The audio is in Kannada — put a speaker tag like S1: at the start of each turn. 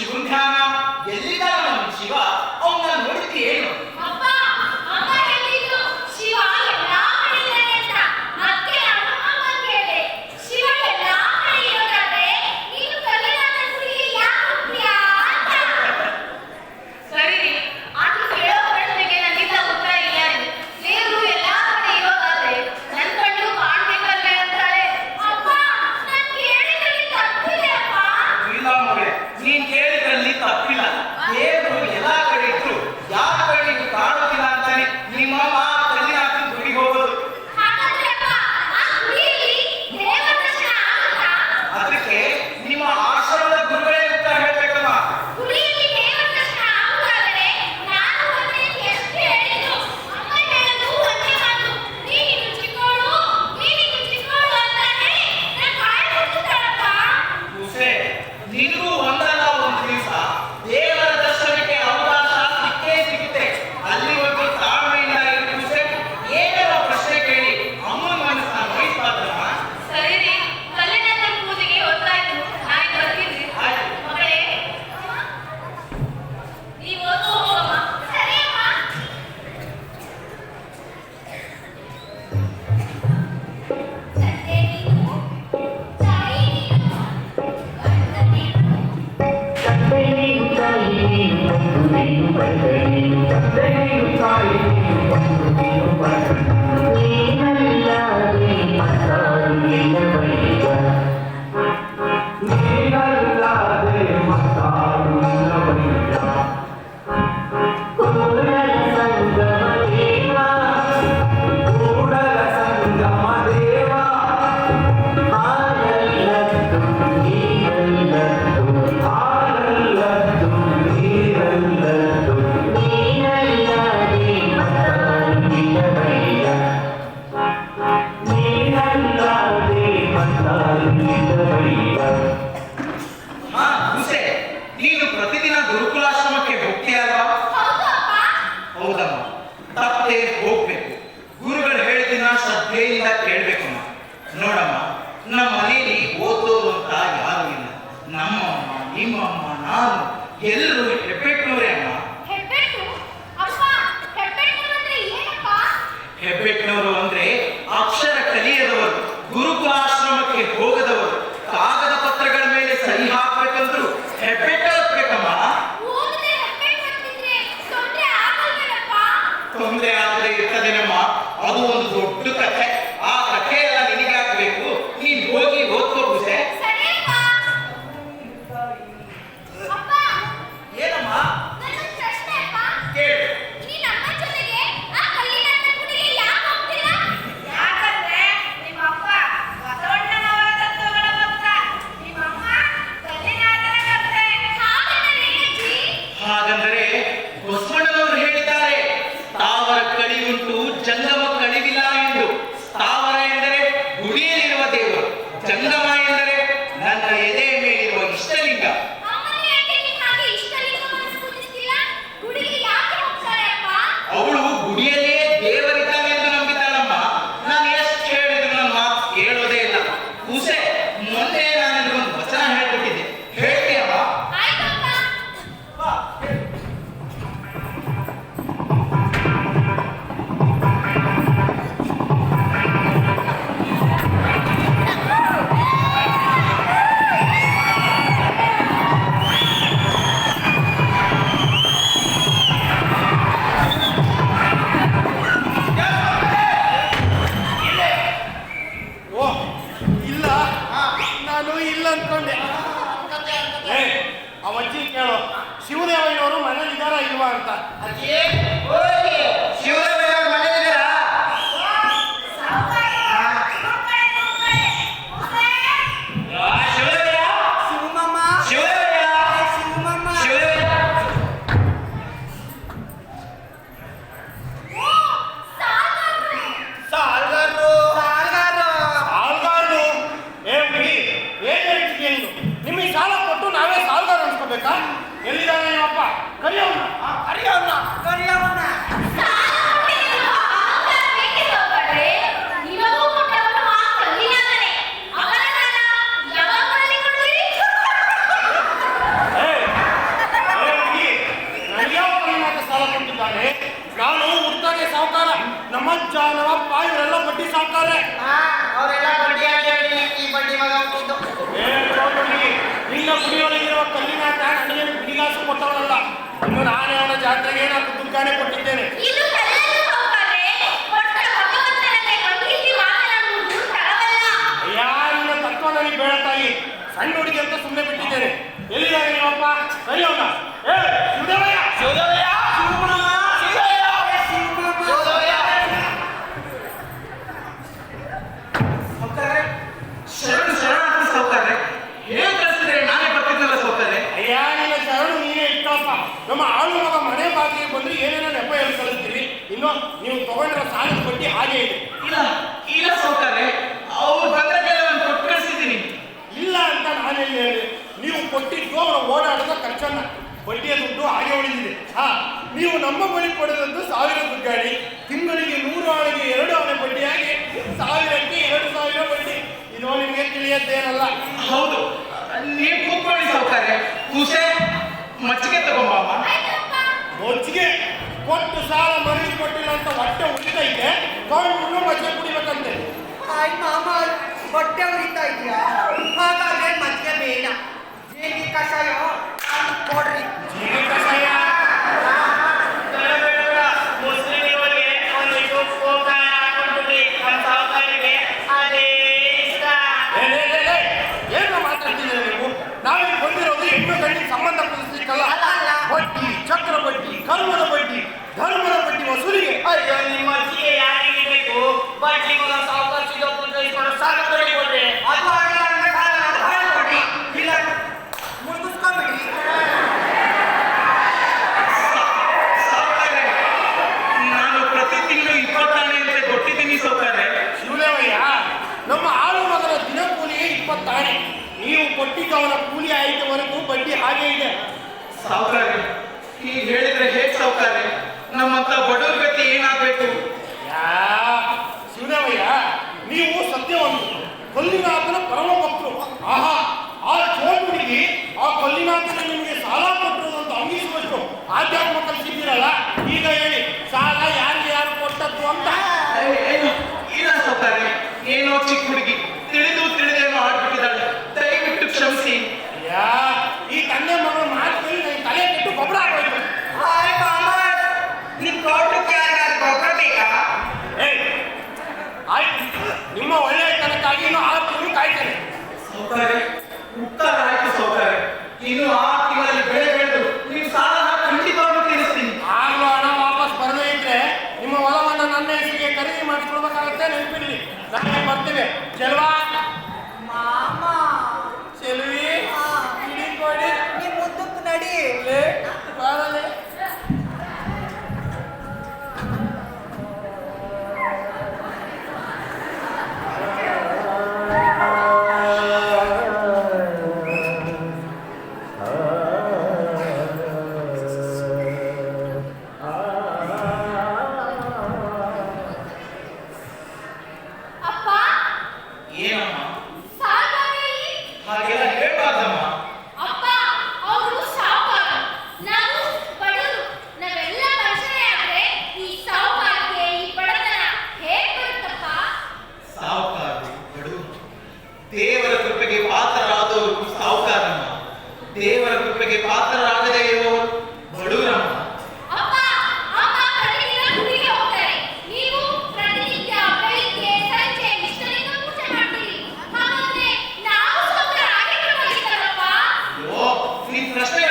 S1: ಶಿವನ್ ಧ್ಯಾನ ಎಲ್ಲಿದ್ದಾನ ನಮ್ಮ ಶಿವ? ಅವನ್ನ ನೋಡಿದ್ರಿ ಏನು?
S2: ಶಿವದೇವಯ್ಯನವರು ಮನೇಲಿ ಇದ್ದಾರಾ ಇಲ್ವಾ ಅಂತ. ಎಲ್ಲಿದ್ದಾನೆ ನಿಮ್ಮಪ್ಪ? ಕರಿಯವನ್ನ ಕರಿಯವನ್ನ ಕರಿಯವನ್ನ
S3: ಹುಚ್ಚ ನಮ್ಮಪ್ಪ ಇವರೆಲ್ಲ ಬಡ್ಡಿ ಸಾಕ್ತಾರೆ.
S2: ಅವರೆಲ್ಲ ಬಡ್ಡಿ ಆಗಿ ಈ ಬಡ್ಡಿ ಮಗ ಹುಟ್ಟಿದ್ದು.
S3: ನಿನ್ನ ಗುಡಿಯೊಳಗಿರುವ ಕಲ್ಲಿನ ನನಗೆ ಗುಡಿಗಾಸು ಕೊಟ್ಟವನಲ್ಲ. ಇನ್ನು ನಾನೇ ಅವನ ಜಾತ್ರೆಗೆ ನಾನು ದುಡ್ಡಾನೆ ಕೊಟ್ಟಿದ್ದೇನೆ. ಅಯ್ಯ ನಿನ್ನ ತತ್ವ ನನಗೆ ಬೇಡ ತಾಯಿ. ಸಣ್ಣ ಹುಡುಗಿ ಅಂತ ಸುಮ್ಮನೆ ಬಿಟ್ಟಿದ್ದೇನೆ. ಎಲ್ಲಿದ್ದಾರೆ ನೀವಪ್ಪ? ಸರಿ ಅವನ ಶಿವದೇವಯ್ಯ
S1: ಶಿವದೇವಯ್ಯ ಶರಣು ಶರಣಾರ್ಥಿ ಸಾವುಕಾರ್ರೆ. ಏನ್ ಕಳಿಸಿದ್ರೆ ನಾನೇ ಬರ್ತಿದ್ನಲ್ಲ ಸಾವುಕಾರ್ರೆ.
S3: ಅಯ್ಯ ನಿನ್ನ ಶರಣು ನೀನೇ ಇಟ್ಟಪ್ಪ. ನಮ್ಮ ಆಳು ಮಗ ಮನೆ ಬಾಗಿಲಿಗೆ ಬಂದ್ರೆ ಏನೇನೋ ನೆಪ ಹೇಳಿ ಕಳಿಸ್ತೀರಿ. ಇನ್ನು ನೀವು ತಗೊಂಡಿರೋ ಸಾಲದ ಬಡ್ಡಿ ಹಾಗೆ ಇದೆ.
S1: ಇಲ್ಲ ಇಲ್ಲ ಸಾವುಕಾರ್ರೆ, ಅವ್ರು ಬಂದಾಗೆಲ್ಲ ನಾನು ಕೊಟ್ಟು ಕಳಿಸಿದ್ದೀನಿ.
S3: ಇಲ್ಲ ಅಂತ ನಾನೆಲ್ಲಿ ಹೇಳಿ. ನೀವು ಕೊಟ್ಟಿದ್ದು ಅವರ ಓಡಾಡದ ಖರ್ಚನ್ನ, ಬಡ್ಡಿಯ ದುಡ್ಡು ಹಾಗೆ ಉಳಿದಿದೆ. ನೀವು ನಮ್ಮ ಬಳಿ ಪಡೆದದ್ದು 1000 ದುಡ್ಡಾಡಿ, ತಿಂಗಳಿಗೆ 100 ಆಳಿಗೆ 2 ಆಣೆ ಬಡ್ಡಿಯಾಗಿ 1000ಕ್ಕೆ 2000 ಬಡ್ಡಿ. ಇದು ನಿಮಗೆ ತಿಳಿಯದ್ದೇನಲ್ಲ.
S1: ಹೌದು, ನೀವು ಕೂತ್ಕೊಳ್ಳಿ ಸಾವುಕಾರ್ರೆ. ಕೂಸೆ ಮಚ್ಚಿಗೆ ತಗೊಂಬಮ್ಮ.
S3: ಮೊಚ್ಚಿಗೆ ಕೊಟ್ಟು ಸಾಲ ಮರಳಿ ಕೊಟ್ಟಿಲ್ಲ ಅಂತ ಹೊಟ್ಟೆ ಉಳಿತೈತೆ. ತಗೊಂಡು ಮಜ್ಜಿಗೆ ಕುಡಿಬೇಕಂತೆ.
S2: ಆಯ್ ಮಾಮ, ಹೊಟ್ಟೆ ಉರಿತಾ ಇದೆಯಾ? ಹಾಗಾದ್ರೆ ಮಜ್ಜಿಗೆ ಬೇಡ, ಜೀರಿಗೆ ಕಷಾಯ ಕೊಡ್ರಿ.
S3: ಜೀರಿಗೆ ಕಷಾಯ
S1: ಮುಸ್ಲಿಮರಿಗೆ ಒಂದಿಷ್ಟು ಕೋಕಾಯ ಹಾಕೊಂಡ್ಬಿಡಿ. ನಮ್ಮ ಸಾವುಕಾರಿಗೆ ಅದೇ ಇಷ್ಟ.
S3: ಏನು ಮಾತಾಡ್ತಿದ್ದೀರಿ ನೀವು? ನಾವಿಲ್ಲಿ ಬಂದಿರೋದು ಹೆಣ್ಣು ಗಂಡಿಗೆ ಸಂಬಂಧ ಪಡಿಸ್ಲಿಕ್ಕಲ್ಲ.
S2: ಅಲ್ಲ.
S3: ಬಡ್ಡಿ, ಚಕ್ರ ಬಡ್ಡಿ, ಕರ್ಮದ ಬಡ್ಡಿ, ಧರ್ಮದ ಬಡ್ಡಿ ವಸೂಲಿಗೆ.
S1: ಅಯ್ಯೋ, ನಿಮ್ಮ ಅಜ್ಜಿಗೆ ಯಾರಿಗೆ ಬೇಕು? ಬಡ್ಡಿ ಮಗ ಸಾವುಕಾರ ಸಿದ್ದಪ್ಪನ ಕೈಸ್ಕೊಂಡು ಸಾಲ ಕೊಡ್ರಿ.
S2: ಅದು ಆಗಿಲ್ಲ ಅಂದ್ರೆ ಸಾಲ ಕೊಡ್ರಿ, ಇಲ್ಲ ಮುಗಿಸ್ಕೊಂಡ್ಬಿಡ್ರಿ.
S1: ಸಾವುಕಾರ್ರೆ, ನಾನು ಪ್ರತಿ ತಿಂಗಳು 20 ಅಂತ ಕೊಟ್ಟಿದ್ದೀನಿ ಸಾವುಕಾರ್ರೆ.
S3: ಶಿವದೇವಯ್ಯ, ನಮ್ಮ ಆಳು ಮಗನ ದಿನಕೂಲಿಗೆ 20 ಆಣೆ. ನೀವು ಕೊಟ್ಟಿದ್ದು ಅವನ ಕೂಲಿ ಆಯ್ತು ಹೊರತು ಬಡ್ಡಿ ಹಾಗೆ ಇದೆ.
S1: ಸಾವುಕಾರ್ರೆ, ಈಗ ಹೇಳಿದ್ರೆ ಹೇಗೆ ಸಾವುಕಾರ್ರೆ? ನಮ್ಮಂತ ಬಡವ್ರ ಗತಿ ಏನಾಗ್ಬೇಕು?
S3: ಯಾ ಶಿವದೇವಯ್ಯ, ನೀವು ಸತ್ಯವಂತರು, ಕೊಲ್ಲಿನಾಥನ ಪರಮ ಭಕ್ತರು. ಆಹಾ, ಆ ಚೋಟುಡಿಗೆ ಆ ಕೊಲ್ಲಿನಾಥನ ನಿಮಗೆ ಸಾಲ ಕೊಟ್ಟರು ಅಂತ ಅಂಗೀಸುವಷ್ಟು ಆಧ್ಯಾತ್ಮ ಕಲಿಸಿದ್ದೀರಲ್ಲ. ಈಗ ಹೇಳಿ, ಸಾಲ ಯಾರಿಗೆ ಯಾರು ಕೊಟ್ಟದ್ದು ಅಂತ.
S1: ಇಲ್ಲ ಸಾವುಕಾರ್ರೆ, ಏನೋ ಚಿಕ್ಕ ಹುಡುಗಿ ತಿಳಿದು ತಿಳಿದೇನೋ ಆಡ್ಬಿಟ್ಟಿದ್ದಾಳೆ. ದಯವಿಟ್ಟು ಕ್ಷಮಿಸಿ.
S3: ಯಾ ಈ ತಂದೆ ಮಗಳು ಮಾತು ನನಗೆ ತಲೆ ಕೆಟ್ಟು ಗೊಬ್ಬರ ಆಗೋಯ್ತು.
S2: ಆಯ್ ಮಾಮ, ನಿಮ್ ತೋಟಕ್ಕೆ ಯಾರು ಗೊಬ್ಬರ ಬೇಕಾ?
S3: ಆಯ್ತು, ನಿಮ್ಮ ಒಳ್ಳೆಯತನಕ್ಕಾಗಿ ಇನ್ನು 6 ತಿಂಗಳು ಕಾಯ್ತೇನೆ.
S1: ಸಾವುಕಾರ್ರೆ, ಉತ್ತರ ಆಯ್ತು ಸಾವುಕಾರ್ರೆ. ಇನ್ನು 6 ತಿಂಗಳಲ್ಲಿ ಬೆಳೆ ಬೆಳೆದು ನೀವು ಸಾಲ ಖಂಡಿತವಾಗ್ಲೂ ತೀರಿಸ್ತೀನಿ.
S3: ಆಗಲೂ ಹಣ ವಾಪಸ್ ಬರದೇ ಇದ್ರೆ ನಿಮ್ಮ ಹೊಲವನ್ನು ನನ್ನ ಹೆಸರಿಗೆ ಖರೀದಿ ಮಾಡಿಕೊಡ್ಬೇಕಾಗತ್ತೆ. ನೆನಪಿರಲಿ, ನಾಳೆ ಬರ್ತೇವೆ. ಚೆಲ್ವಾ
S2: ಮಾಮ,
S3: ಚೆಲ್ವಿ ಹಿಡಿಕೊಡಿ.
S2: ನೀವ್ ಮುಂದಕ್ಕೆ ನಡಿ.
S3: ಬಾರಲೆ.
S4: ಅಪ್ಪ,
S1: ಏನಮ್ಮ
S4: ಸಾಕಾಗಿ
S1: ಹಾಗೆಲ್ಲ ಹೇಳ್ಬಾರ್ದಮ್ಮ.
S4: ಅಪ್ಪ, ಅವರು ಸಾವುಕಾರ, ನಾವು ಬಡವರು. ನಾವೆಲ್ಲ ಮನುಷ್ಯರೇ ಆದ್ರೆ ಈ ಸಾವುಕಾರಕ್ಕೆ ಈ ಬಡತನ ಹೇಗ್ ಬರುತ್ತಪ್ಪ?
S1: ಸಾವುಕಾರರು ಬಡವರು, ದೇವರ ಕೃಪೆಗೆ ಪಾತ್ರರಾದವರು ಸಾವುಕಾರಮ್ಮ. ದೇವರ ಕೃಪೆಗೆ ಪಾತ್ರರಾಗದೇ ಇರುವವರು ಬಡವರಮ್ಮ.
S4: ಅಪ್ಪ, ಅಮ್ಮ ಪ್ರತಿದಿನ ಗುಡಿಗೆ ಹೋಗ್ತಾರೆ. ನೀವು ಪ್ರತಿನಿತ್ಯ ಬೆಳಿಗ್ಗೆ ಸಂಜೆ ಇಷ್ಟರಿಂದ ಪೂಜೆ ಮಾಡ್ತೀರಿ. ಹಾಗಾದ್ರೆ ನಾವು ಸಾವುಕಾರ ಆಗಿರ್ಬೇಕಾಗಿತ್ತಲ್ಲಪ್ಪ?
S1: ಅಯ್ಯೋ, ನಿನ್ ಪ್ರಶ್ನೆ